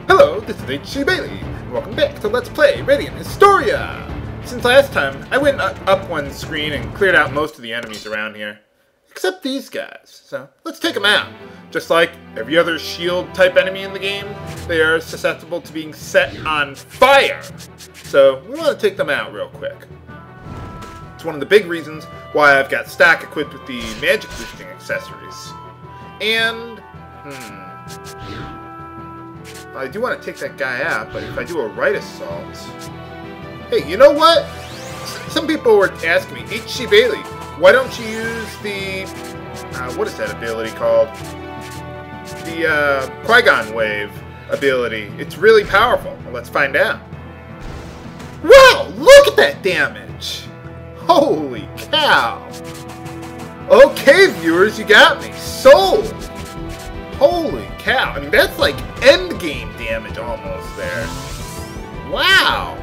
Hello, this is H.C. Bailey, and welcome back to Let's Play Radiant Historia! Since last time, I went up one screen and cleared out most of the enemies around here. Except these guys, so let's take them out. Just like every other shield-type enemy in the game, they are susceptible to being set on fire. So we want to take them out real quick. It's one of the big reasons why I've got stock equipped with the magic boosting accessories. And, I do want to take that guy out, but if I do a right assault... Hey, you know what? Some people were asking me, H.C. Bailey, why don't you use the... what is that ability called? The Qui-Gon Wave ability. It's really powerful. Well, let's find out. Wow! Look at that damage! Holy cow! Okay, viewers, you got me. Sold! Holy cow. I mean, that's like endgame damage almost there. Wow.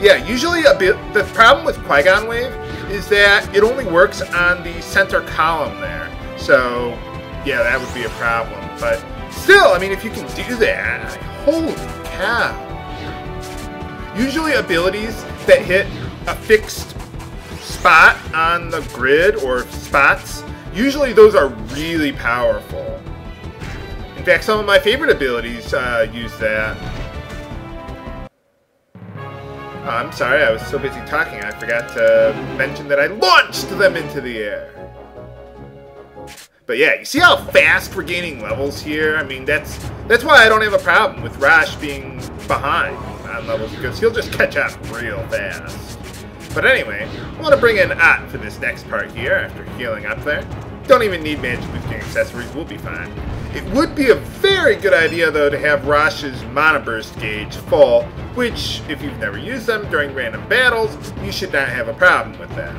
Yeah, usually the problem with Qui-Gon Wave is that it only works on the center column there. So, yeah, that would be a problem. But still, I mean, if you can do that, holy cow. Usually abilities that hit a fixed spot on the grid or spots, usually those are really powerful. In fact, some of my favorite abilities use that. Oh, I'm sorry, I was so busy talking I forgot to mention that I launched them into the air. But yeah, you see how fast we're gaining levels here? I mean, that's why I don't have a problem with Rash being behind on levels, because he'll just catch up real fast. But anyway, I want to bring in Ott for this next part here after healing up there. Don't even need magic boosting accessories, we'll be fine. It would be a very good idea, though, to have Rash's Mana Burst gauge full, which, if you've never used them during random battles, you should not have a problem with that.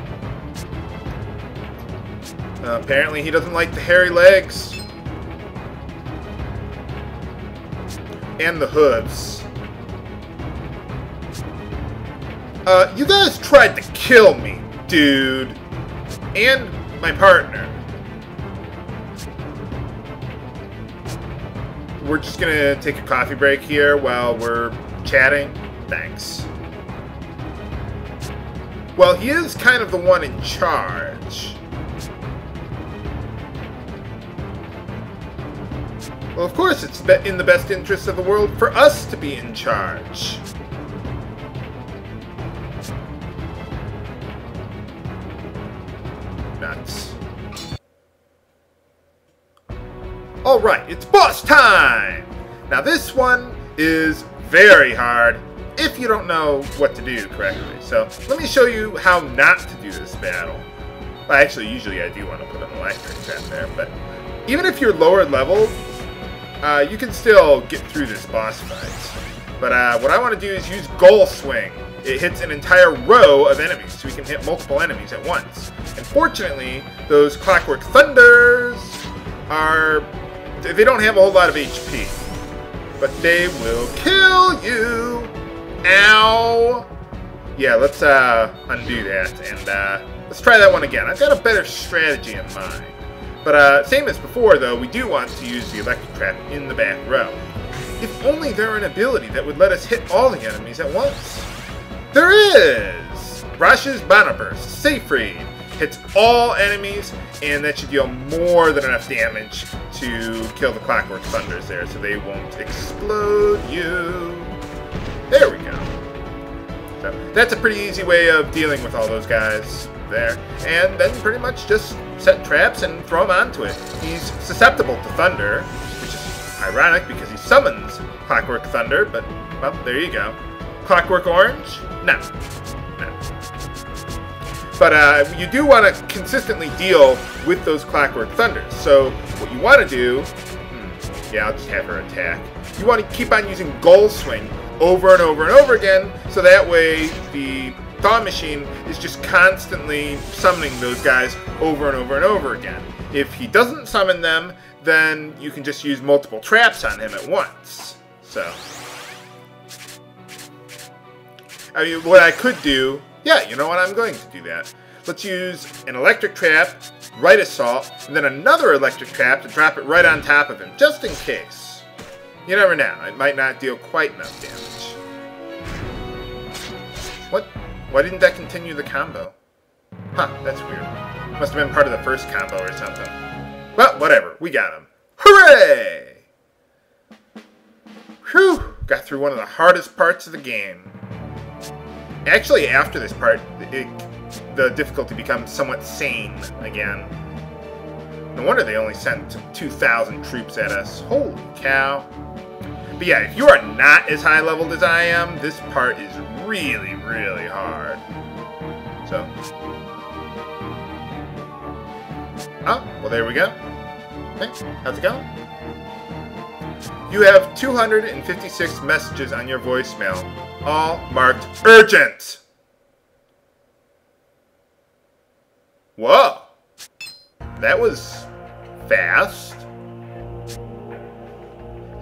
Apparently he doesn't like the hairy legs. And the hooves. You guys tried to kill me, dude. And my partner. We're just gonna take a coffee break here while we're chatting. Thanks. Well, he is kind of the one in charge. Well, of course it's in the best interest of the world for us to be in charge. Nuts. Alright, it's boss time! Now this one is very hard if you don't know what to do correctly. So let me show you how not to do this battle. Well, actually, usually I do want to put an electric trap there, but even if you're lower level, you can still get through this boss fight. But what I want to do is use Goal Swing. It hits an entire row of enemies, so we can hit multiple enemies at once. And fortunately, those Clockwork Thunders they don't have a whole lot of HP. But they will kill you! Ow! Yeah, let's undo that, and let's try that one again. I've got a better strategy in mind. But same as before, though, we do want to use the electric trap in the back row. If only there were an ability that would let us hit all the enemies at once. There is! Rash's Mana Burst, Seyfried, hits all enemies, and that should deal more than enough damage to kill the Clockwork Thunders there, so they won't explode you. There we go. So that's a pretty easy way of dealing with all those guys there. And then pretty much just set traps and throw him onto it. He's susceptible to thunder, which is ironic because he summons Clockwork Thunder, but, well, there you go. Clockwork Orange? No. No. But you do want to consistently deal with those Clockwork Thunders. So what you want to do... yeah, I'll just have her attack. You want to keep on using Goal Swing over and over and over again, so that way the Thaw Machine is just constantly summoning those guys over and over and over again. If he doesn't summon them, then you can just use multiple traps on him at once. So, I mean, what I could do... yeah, you know what? I'm going to do that. Let's use an electric trap, right assault, and then another electric trap to drop it right on top of him, just in case. You never know. It might not deal quite enough damage. What? Why didn't that continue the combo? Huh, that's weird. Must have been part of the first combo or something. Well, whatever. We got him. Hooray! Whew! Got through one of the hardest parts of the game. Actually, after this part, the difficulty becomes somewhat sane again. No wonder they only sent 2,000 troops at us. Holy cow. But yeah, if you are not as high leveled as I am, this part is really, really hard. So. Oh, well there we go. Hey, how's it going? You have 256 messages on your voicemail, all marked urgent. Whoa. That was fast.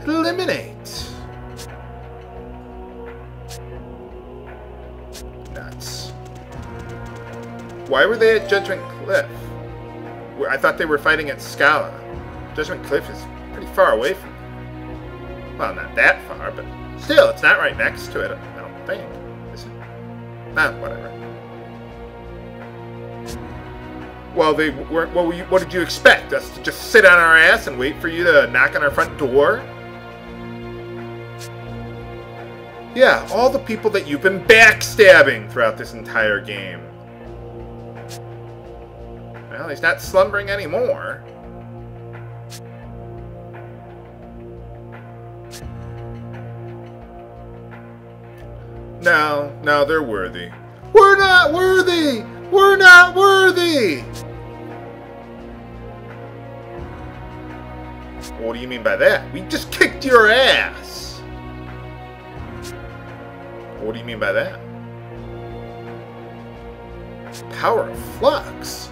Eliminate. Nuts. Why were they at Judgment Cliff? I thought they were fighting at Scala. Judgment Cliff is pretty far away from them. Well, not that far, but still, it's not right next to it, I don't think. Is it? Nah, whatever. Well, they weren't. What did you expect? Us to just sit on our ass and wait for you to knock on our front door? Yeah, all the people that you've been backstabbing throughout this entire game. Well, he's not slumbering anymore. No, they're worthy. We're not worthy! We're not worthy! What do you mean by that? We just kicked your ass! What do you mean by that? Power of Flux?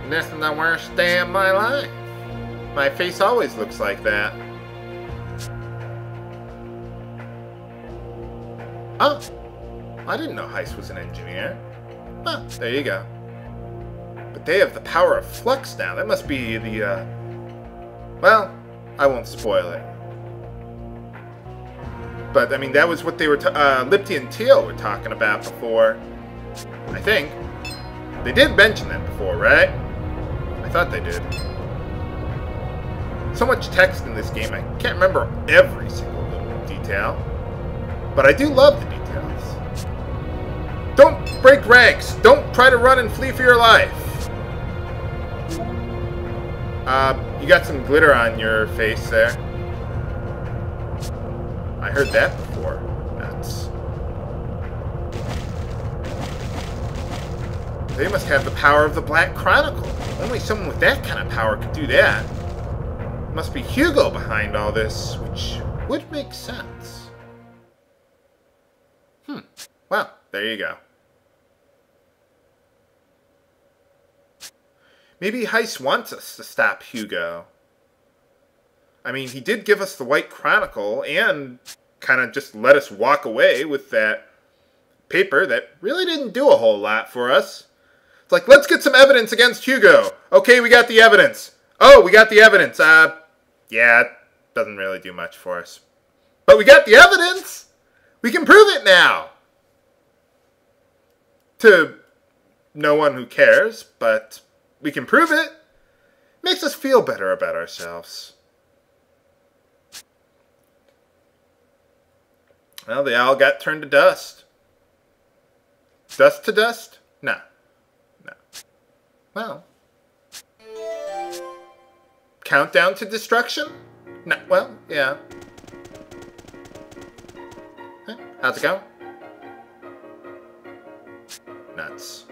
This is the worst day of my life. My face always looks like that. Oh, I didn't know Heist was an engineer. Well, there you go. But they have the power of Flux now. That must be the, well, I won't spoil it. But, I mean, that was what they were, Lipty and Teal were talking about before. I think. They did mention that before, right? I thought they did. So much text in this game, I can't remember every single little detail. But I do love the details. Don't break ranks! Don't try to run and flee for your life! You got some glitter on your face there. I heard that before. Nuts. They must have the power of the Black Chronicle. Only someone with that kind of power could do that. Must be Hugo behind all this, which would make sense. Well, there you go. Maybe Heist wants us to stop Hugo. I mean, he did give us the White Chronicle and kind of just let us walk away with that paper that really didn't do a whole lot for us. It's like, let's get some evidence against Hugo. Okay, we got the evidence. Oh, we got the evidence. Yeah, it doesn't really do much for us. But we got the evidence. We can prove it now. To no one who cares, but we can prove it. Makes us feel better about ourselves. Well, they all got turned to dust. Dust to dust? No. Well. Countdown to destruction? No. Well, yeah. Hey, how's it going? Nuts.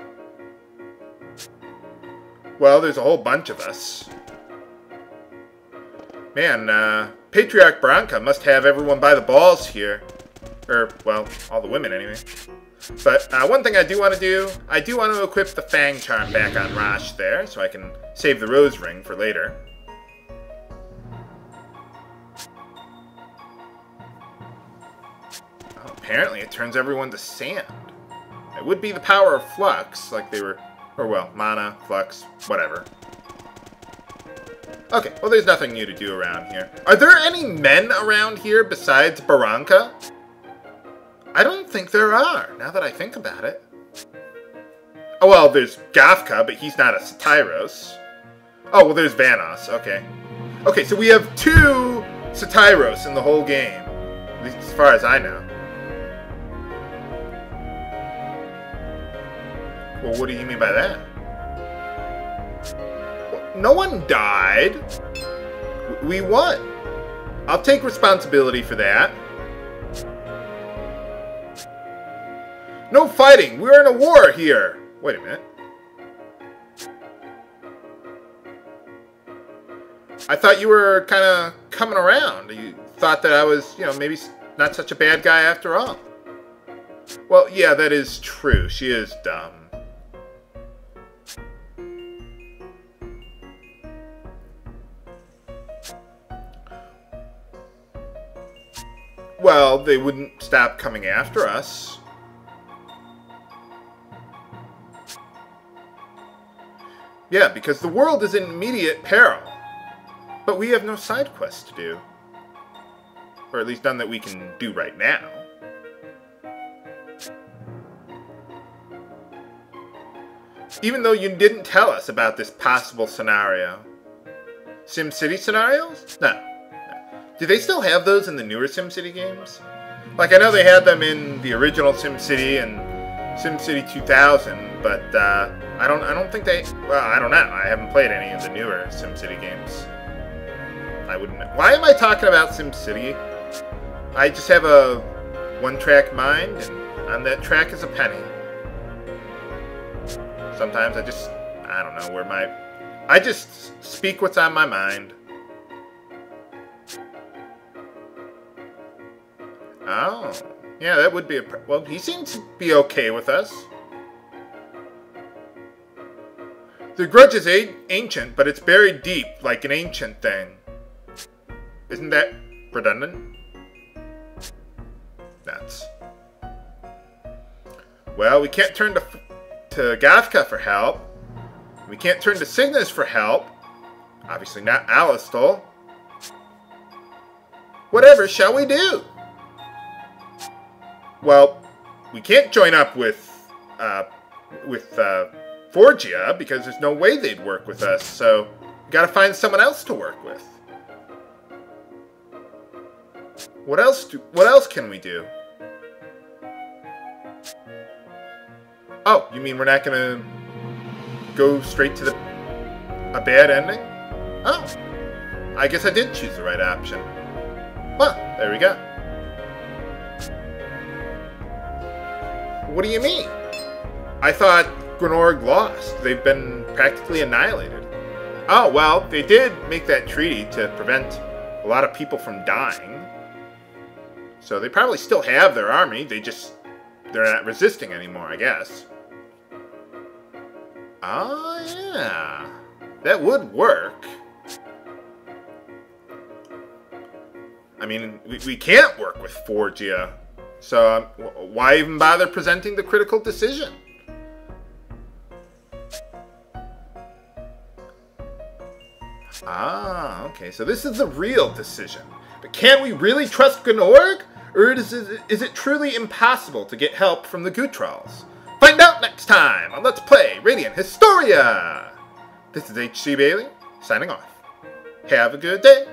Well, there's a whole bunch of us. Man, Patriarch Bronca must have everyone by the balls here. Or, well, all the women anyway. But one thing I do want to do, I do want to equip the Fang Charm back on Rosh there, so I can save the Rose Ring for later. Oh, apparently it turns everyone to sand. It would be the power of Flux, like they were, or well, mana, Flux, whatever. Okay, well there's nothing new to do around here. Are there any men around here besides Barranca? I don't think there are, now that I think about it. Oh, well, there's Gafka, but he's not a Satyros. Oh, well, there's Vanos, okay. Okay, so we have 2 Satyros in the whole game. At least as far as I know. Well, what do you mean by that? Well, no one died. We won. I'll take responsibility for that. No fighting! We're in a war here! Wait a minute. I thought you were kind of coming around. You thought that I was, you know, maybe not such a bad guy after all. Well, yeah, that is true. She is dumb. Well, they wouldn't stop coming after us. Yeah, because the world is in immediate peril. But we have no side quests to do. Or at least none that we can do right now. Even though you didn't tell us about this possible scenario. SimCity scenarios? No. Do they still have those in the newer SimCity games? Like, I know they had them in the original SimCity and SimCity 2000, but I don't think they... Well, I don't know. I haven't played any of the newer SimCity games. I wouldn't know. Why am I talking about SimCity? I just have a one-track mind, and on that track is a penny. Sometimes I don't know where I just speak what's on my mind. Oh, yeah, that would be well, he seems to be okay with us. The grudge is ancient, but it's buried deep, like an ancient thing. Isn't that redundant? Nuts. Well, we can't turn to Gafka for help. We can't turn to Cygnus for help. Obviously not Alistel. Whatever shall we do? Well, we can't join up with Forgia because there's no way they'd work with us. So we got to find someone else to work with. What else can we do? Oh, you mean we're not gonna go straight to a bad ending? Oh, I guess I did choose the right option. Well, there we go. What do you mean? I thought Glenorg lost. They've been practically annihilated. Oh, well, they did make that treaty to prevent a lot of people from dying. So they probably still have their army. They're not resisting anymore, I guess. Oh, yeah. That would work. I mean, we can't work with Forgia. So why even bother presenting the critical decision? Ah, okay. So this is the real decision. But can we really trust Glenorg? Or is it truly impossible to get help from the Gutrals? Find out next time on Let's Play Radiant Historia! This is HC Bailey, signing off. Have a good day.